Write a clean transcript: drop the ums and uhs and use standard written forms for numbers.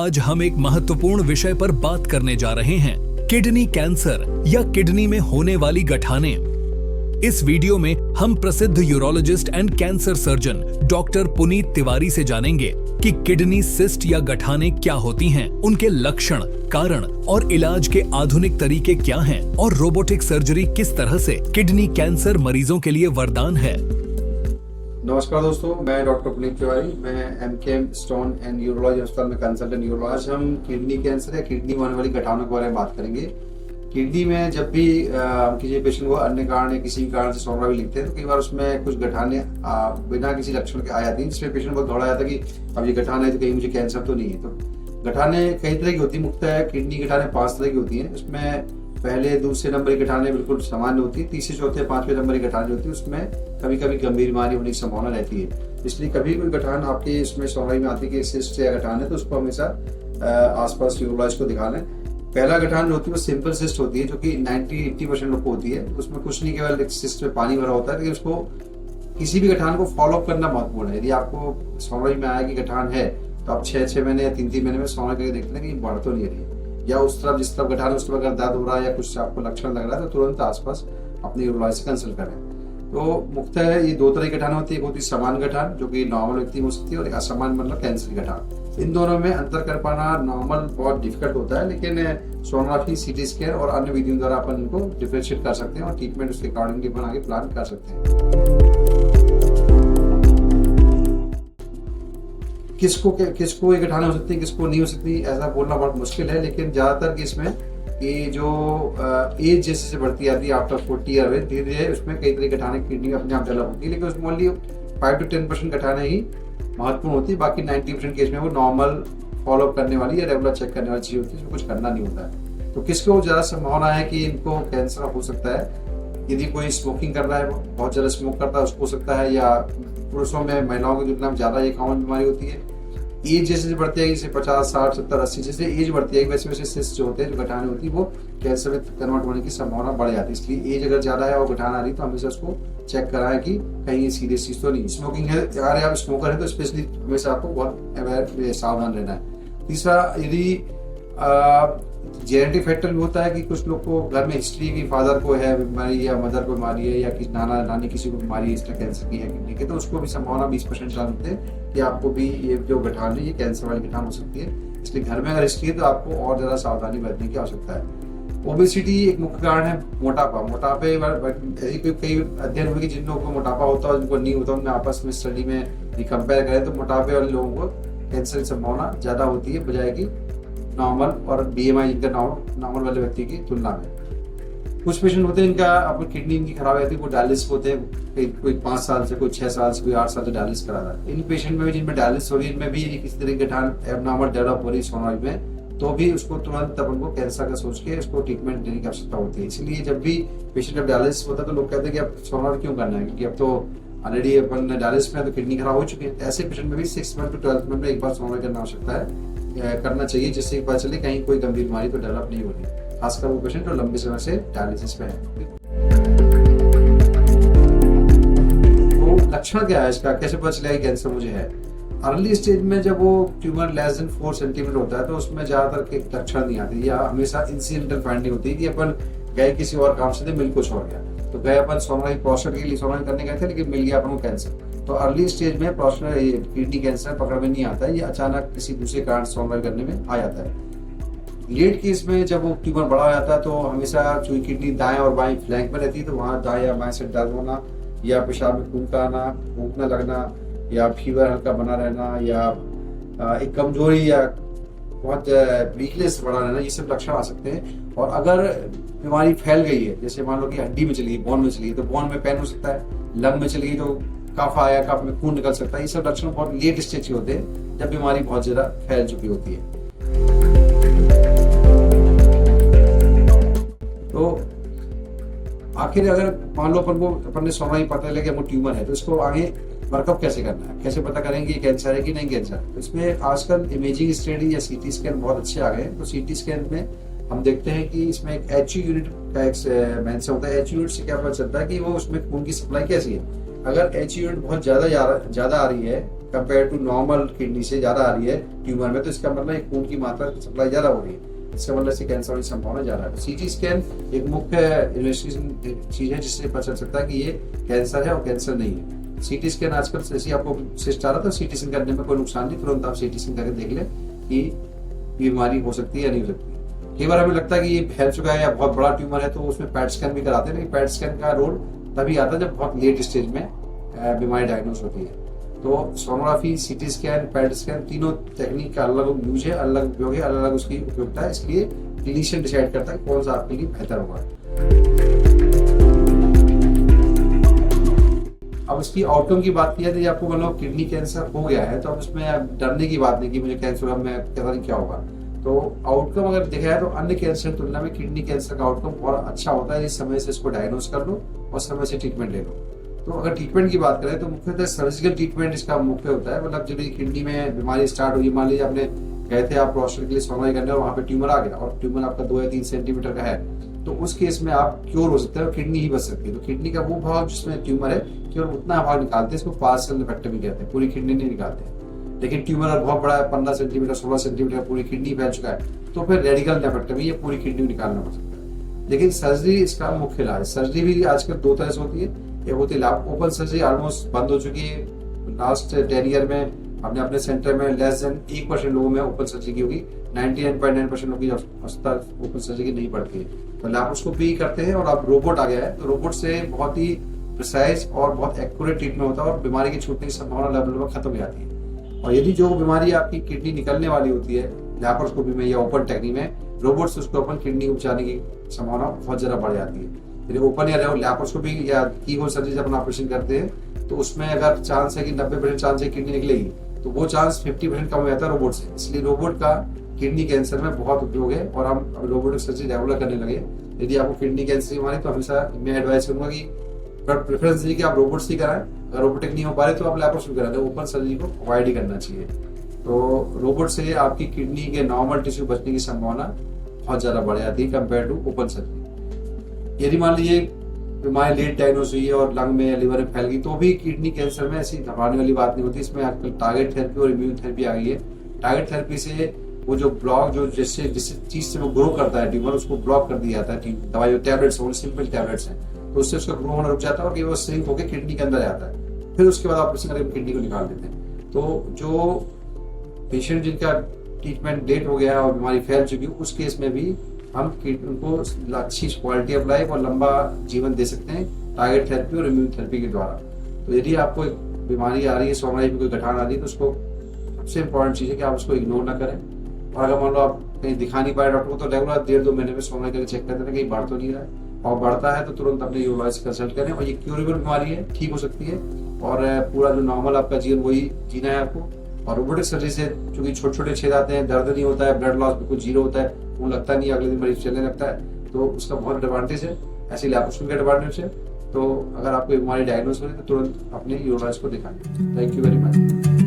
आज हम एक महत्वपूर्ण विषय पर बात करने जा रहे हैं, किडनी कैंसर या किडनी में होने वाली गठाने। इस वीडियो में हम प्रसिद्ध urologist and cancer surgeon doctor Puneet Tiwari से जानेंगे कि किडनी सिस्ट या गठाने क्या होती हैं, उनके लक्षण, कारण और इलाज के आधुनिक तरीके क्या हैं और रोबोटिक सर्जरी किस तरह से किडनी कैंसर मरीजों के लिए वरदान है। नमस्कार दोस्तों, मैं डॉक्टर पुनीत तिवारी, मैं एमकेएम स्टोन एंड यूरोलॉजी अस्पताल में कंसल्टेंट यूरोलॉजिस्ट। आज हम किडनी कैंसर या किडनी में होने वाली गठानों के बारे में बात करेंगे। किडनी में जब भी किसी पेशेंट को अन्य कारण या किसी कारण से सोनोग्राफी लिखते हैं तो कई बार उसमें कुछ गठाने बिना किसी लक्षण के आ जाती है, जिसमें पेशेंट बहुत घबरा जाता है कि अब ये गठान है तो कहीं मुझे कैंसर तो नहीं है। तो गठाने कई तरह की होती है, मुख्यतः किडनी गठाने 5 तरह की होती है। उसमें पहले दूसरे नंबर की गठाने बिल्कुल सामान्य होती है, तीसरे चौथे पांचवें नंबर की गठाने होती है, उसमें कभी कभी गंभीर बीमारी होने की संभावना रहती है। इसलिए कभी कोई गठान आपके इसमें सोनोग्राफी में आती है कि सिस्ट या गठान है तो उसको हमेशा आसपास यूरोलॉजिस्ट को दिखा लें। पहला गठान जो होती है वो सिंपल सिस्ट होती है, जो कि 90-80% लोग को होती है। उसमें कुछ नहीं, केवल सिस्ट में पानी भरा होता है, लेकिन उसको किसी भी गठान को फॉलो अप करना महत्वपूर्ण है। यदि आपको सोनोग्राफी में आया कि गठान है तो आप 6-6 महीने या 3-3 महीने में सोनोग्राफी करके देखते हैं कि बढ़ तो नहीं रही है, या उस तरफ जिस तरफ गठान है उस तरफ अगर दर्द हो रहा है या कुछ आपको लक्षण लग रहा है तो तुरंत आसपास अपने यूरोलॉजिस्ट से कंसल्ट करें। तो मुख्यतः ये 2 तरह की गठान होती है, एक होती है सामान्य गठान जो कि नॉर्मल व्यक्ति में हो सकती है, और असामान्य मतलब कैंसर गठान। इन दोनों में अंतर कर पाना नॉर्मल बहुत डिफिकल्ट होता है, लेकिन सोनोग्राफी, सीटी स्कैन और अन्य विधियों द्वारा अपन इनको डिफरेंशिएट कर सकते हैं और ट्रीटमेंट उसके अकॉर्डिंगली अपन आगे प्लान कर सकते हैं। किसको ये गठाने हो सकती है, किसको नहीं हो सकती, ऐसा बोलना बहुत मुश्किल है। लेकिन ज्यादातर केस में ये जो एज जैसे से बढ़ती जाती है आफ्टर 40 ईयर में धीरे धीरे उसमें कई तरह की गठाने किडनी अपने आप डेवलप होती है, लेकिन उसमें ओनली 5-10% गठाने ही महत्वपूर्ण होती है। बाकी 90% केस में वो नॉर्मल फॉलो अप करने वाली या रेगुलर चेक करने वाली चीज होती है, इसमें कुछ करना नहीं होता है। तो किसको ज्यादा संभावना है कि इनको कैंसर हो सकता है? यदि कोई स्मोकिंग कर रहा है, बहुत ज्यादा स्मोक करता है, उसको हो सकता है, या पुरुषों में महिलाओं की तुलना में ज्यादा ये कॉमन बीमारी होती है। एज जैसे बढ़ती है, जैसे 50, 60, 70, 80 जैसे एज बढ़ती है वैसे वैसे सिस्ट जो होते हैं, जो गठाने होती है, वो कैंसर में कन्वर्ट होने की संभावना बढ़ जाती है। इसलिए एज अगर ज्यादा है और गठान आ रही तो हमेशा उसको चेक कराएं कि कहीं ये सीरियस चीज तो नहीं। स्मोकिंग है, अगर आप स्मोकर है तो स्पेशली हमेशा आपको बहुत अवेयर सावधान रहना है। तीसरा, यदि जेनेटिक फैक्टर भी होता है कि कुछ लोग को घर में हिस्ट्री की फादर को है बीमारी या मदर को बीमारी है या कि नाना नानी किसी को बीमारी है, इसलिए कैंसर की है किडनी की, तो उसको भी संभावना 20% जानते हैं कि आपको भी ये जो गठान है ये कैंसर वाली गठान हो सकती है। इसलिए घर में अगर हिस्ट्री है तो आपको और ज्यादा सावधानी बरतने की आवश्यकता है। ओबेसिटी एक मुख्य कारण है मोटापा। मोटापे कई अध्ययन हुए कि जिन लोगों को मोटापा होता है जिनको नहीं होता, उनमें आपस में स्टडी में कंपेयर करें तो मोटापे वाले लोगों को कैंसर की संभावना ज्यादा होती है बजाय की नॉर्मल और बीएमआई जिनका नॉर्मल वाले व्यक्ति की तुलना में। कुछ पेशेंट होते हैं इनका अपनी किडनी इनकी खराब रहती है, वो डायलिसिस होते हैं, कोई 5 साल से, कोई 6 साल से, कोई 8 साल से डायलिसिस करा रहा है। इन पेशेंट में भी जिनमें डायलिसिस हो रही है, इनमें भी किसी तरह की गठान एबनॉर्मल डेवलप हो रही है सोनोग्राफी में, तो भी उसको तुरंत अपन को कैंसर का सोच के उसको ट्रीटमेंट देने की आवश्यकता होती है। इसलिए जब भी पेशेंट का डायलिसिस होता है तो लोग कहते हैं कि अब सोनोग्राफी क्यों करना है, क्योंकि अब तो ऑलरेडी अपन डायलिसिस में तो किडनी खराब हो चुकी है। ऐसे पेशेंट में भी 6 मंथ to 12 मंथ में एक बार सोनोग्राफी करना आवश्यकता है, करना चाहिए, जिससे पता चले कहीं कोई गंभीर बीमारी तो डेवलप नहीं हो रही, खासकर वो पेशेंट जो लंबे समय से डायलिसिस पे है। तो लक्षण क्या है इसका, कैसे पता चलेगा कि कैंसर मुझे है? अर्ली स्टेज में जब वो ट्यूमर लेस देन 4 सेंटीमीटर होता है तो उसमें ज्यादातर के लक्षण नहीं आते, या हमेशा इंसिडेंटल फाइंडिंग होती है कि अपन गए किसी और काम से मिल को छोड़ गया, तो गए अपन सोनोग्राफी प्रोस्टेट के लिए सोनोग्राफी करने गए थे लेकिन मिल गया अपन को कैंसर। तो अर्ली स्टेज में प्रोस्टेट किडनी कैंसर पकड़ में नहीं आता है, ये अचानक किसी दूसरे कारण सोनोग्राफी करने में आ जाता है। लेट केस में जब वो ट्यूमर बड़ा हो जाता है तो हमेशा चूंकि किडनी दाएं और बाएं फ्लैंक में रहती है, तो वहाँ दाएं या बाएं से दर्द होना, या पेशाब में खून का आना, भूख न लगना, या फीवर हल्का बना रहना, या एक कमजोरी या बहुत वीकनेस बढ़ा रहना, ये सब लक्षण आ सकते हैं। और अगर बीमारी फैल गई है, जैसे मान लो कि हड्डी में चली गई, बोन में चली गई, तो बोन में पेन हो सकता है, लंग में चली गई तो कफ आया, कफ में खून निकल सकता है। ये सब लक्षण बहुत लेट स्टेज के होते हैं जब बीमारी बहुत ज्यादा फैल चुकी होती है। तो आखिर अगर मान लो अपन ने सोनोग्राफी पता लगे कि ट्यूमर है, तो इसको आगे वर्कअप कैसे करना है, कैसे पता करेंगे कैंसर है कि नहीं कैंसर। तो इसमें आजकल इमेजिंग स्टडी या सीटी स्कैन बहुत अच्छे आ गए हैं। तो सीटी स्कैन में हम देखते हैं कि इसमें एक HU यूनिट का एक मेंशन होता है। HU यूनिट से क्या पता चलता है कि वो उसमें खून की सप्लाई कैसी है। अगर HU यूनिट बहुत ज्यादा आ रही है कंपेयर टू नॉर्मल किडनी से ज़्यादा आ रही है ट्यूमर में, तो इसका मतलब एक खून की मात्रा सप्लाई ज़्यादा हो रही है, इसका मतलब से कैंसर होने की संभावना ज़्यादा है। सीटी स्कैन एक मुख्य इन्वेस्टिगेशन चीज़ है जिससे पता चल सकता है कि ये कैंसर है और कैंसर नहीं है। सीटी स्कैन आजकल जैसे आपको सिस्ट आ रहा था, सीटी स्कैन करने में कोई नुकसान नहीं, तुरंत आप सीटी स्कैन करके देख लें कि बीमारी हो सकती है या नहीं हो सकती। कई बार हमें लगता है कि ये फैल चुका है या बहुत बड़ा ट्यूमर है, तो उसमें पैट स्कैन भी कराते हैं, लेकिन पैट स्कैन का रोल तभी आता है जब बहुत लेट स्टेज में बीमारी डायग्नोस होती है। तो sonography, CT scan, PET scan तीनों टेक्निक का अलग यूज है, अलग उपयोग है, अलग अलग उसकी उपयोगिता है, इसलिए क्लिनिशियन डिसाइड करता है कौन सा आपके लिए बेहतर होगा। अब इसकी आउटकम की बात की है, तो आपको मतलब किडनी कैंसर हो गया है तो अब उसमें डरने की बात नहीं कि मुझे कैंसर हुआ, मैं पता नहीं क्या होगा। तो आउटकम अगर देखा जाए तो अन्य कैंसर की तुलना में किडनी कैंसर का आउटकम बहुत अच्छा होता है, इस समय से इसको डायग्नोस कर लो और समय से ट्रीटमेंट ले लो। तो अगर ट्रीटमेंट की बात करें तो मुख्यतः सर्जिकल ट्रीटमेंट इसका मुख्य होता है। मतलब जब किडनी में बीमारी स्टार्ट हुई, मान लीजिए आपने गए थे आप प्रोस्टेट के लिए सोनोग्राफी करने और वहाँ पे ट्यूमर आ गया और ट्यूमर आपका 2 या 3 सेंटीमीटर का है, तो उस केस में आप क्योर हो सकते हैं और किडनी ही बच सकती है। तो किडनी का वो भाग जिसमें ट्यूमर है केवल उतना भाग निकालते हैं, इसको पार्शियल नेफ्रेक्टोमी कहते हैं, पूरी किडनी नहीं निकालते। लेकिन ट्यूमर बहुत बड़ा है, 15 सेंटीमीटर 16 सेंटीमीटर पूरी किडनी फैल चुका है, तो फिर रेडिकल नेफ्रेक्टोमी ये पूरी किडनी निकालना पड़ सकता है। लेकिन सर्जरी इसका मुख्य इलाज। सर्जरी भी आजकल 2 तरह से होती है, एक होती है ओपन सर्जरी, ऑलमोस्ट बंद हो चुकी है। लास्ट 10 ईयर में हमने अपने सेंटर में लेस देन 1% लोगों में ओपन सर्जरी की होगी, 99.9% लोगों की अवस्था ओपन सर्जरी की नहीं पड़ती है। तो लैप्रोस्कोपी करते हैं और अब रोबोट आ गया है, तो रोबोट से बहुत ही प्रिसाइज और बहुत एक्यूरेट ट्रीटमेंट होता है और बीमारी की छूटने की संभावना लगभग खत्म हो जाती है। और यदि जो बीमारी आपकी किडनी निकलने वाली होती है लैप्रोस्कोपी में या ओपन टेक्निक में, रोबोट से उसको अपन किडनी को बचाने की संभावना बहुत ज्यादा बढ़ जाती है। यदि ओपन या लैप्रोस्कोपी या कीहोल सर्जरी जब अपन ऑपरेशन करते हैं तो उसमें अगर चांस है कि 90% चांस है किडनी निकलेगी, तो वो चांस 50% कम हो जाता है रोबोट से। इसलिए रोबोट का किडनी कैंसर में बहुत उपयोग है और हम रोबोटिक सर्जरी रेगुलर करने लगे। यदि आपको किडनी कैंसर की बीमारी तो हमेशा मैं एडवाइस करूंगा कि प्रेफरेंस दी कि आप रोबोट से कराएं, अगर रोबोटिक नहीं हो पा रहे तो आप लैप्रोस्कोपी करा दें, ओपन सर्जरी को अवॉइड ही करना चाहिए। तो रोबोट से आपकी किडनी के नॉर्मल टिश्यू बचने की संभावना बहुत ज्यादा बढ़ जाती है कंपेयर टू ओपन सर्जरी। यदि मान लीजिए बीमारी लेट डायग्नोस हुई है और लंग में या लिवर में फैल गई, तो भी किडनी कैंसर में ऐसी घबराने वाली बात नहीं होती। इसमें आजकल टारगेट थेरेपी और इम्यून थेरेपी आ गई है। टारगेट थेरेपी से वो जो ब्लॉक जो जिस चीज से वो ग्रो करता है ट्यूमर, उसको ब्लॉक कर दिया जाता है। दवाई टैबलेट्स सिंपल टैबलेट्स हैं, तो उससे उसका ग्रो होना रुक जाता है और वो श्रिंक होकर किडनी के अंदर जाता है। फिर उसके बाद ऑपरेशन करके किडनी को निकाल देते हैं। तो जो पेशेंट जिनका ट्रीटमेंट लेट हो गया है और बीमारी फैल चुकी है, उस केस में भी हम उनको अच्छी क्वालिटी ऑफ लाइफ और लंबा जीवन दे सकते हैं टारगेट थेरेपी और इम्यून थेरेपी के द्वारा। तो यदि आपको एक बीमारी आ रही है, सोनोग्राफी में कोई गठान आ रही है, तो उसको सबसे इम्पोर्टेंट चीज़ है कि आप उसको इग्नोर ना करें। और अगर मान लो आप कहीं दिखा नहीं पाए डॉक्टर को, तो रेगुलर 1.5-2 महीने में सोनोग्राफी करके चेक करते हैं कहीं बढ़ तो नहीं रहा है, और बढ़ता है तो तुरंत अपने यूरोलॉजिस्ट कंसल्ट करें। और ये क्यूरेबल बीमारी है, ठीक हो सकती है और पूरा जो नॉर्मल आपका जीवन वही जीना है आपको। और रोबोटिक सर्जरी से चूंकि छोटे छोटे छेद आते हैं, दर्द नहीं होता है, ब्लड लॉस बिल्कुल 0 होता है, वो लगता नहीं, अगले दिन मरीज चलने लगता है, तो उसका बहुत एडवांटेज है। ऐसे लैप्रोस्कोपी का एडवांटेज है। तो अगर आपको बीमारी डायग्नोस हो रही है तो तुरंत अपने यूरोलॉजिस्ट को दिखाएं। Thank you very much.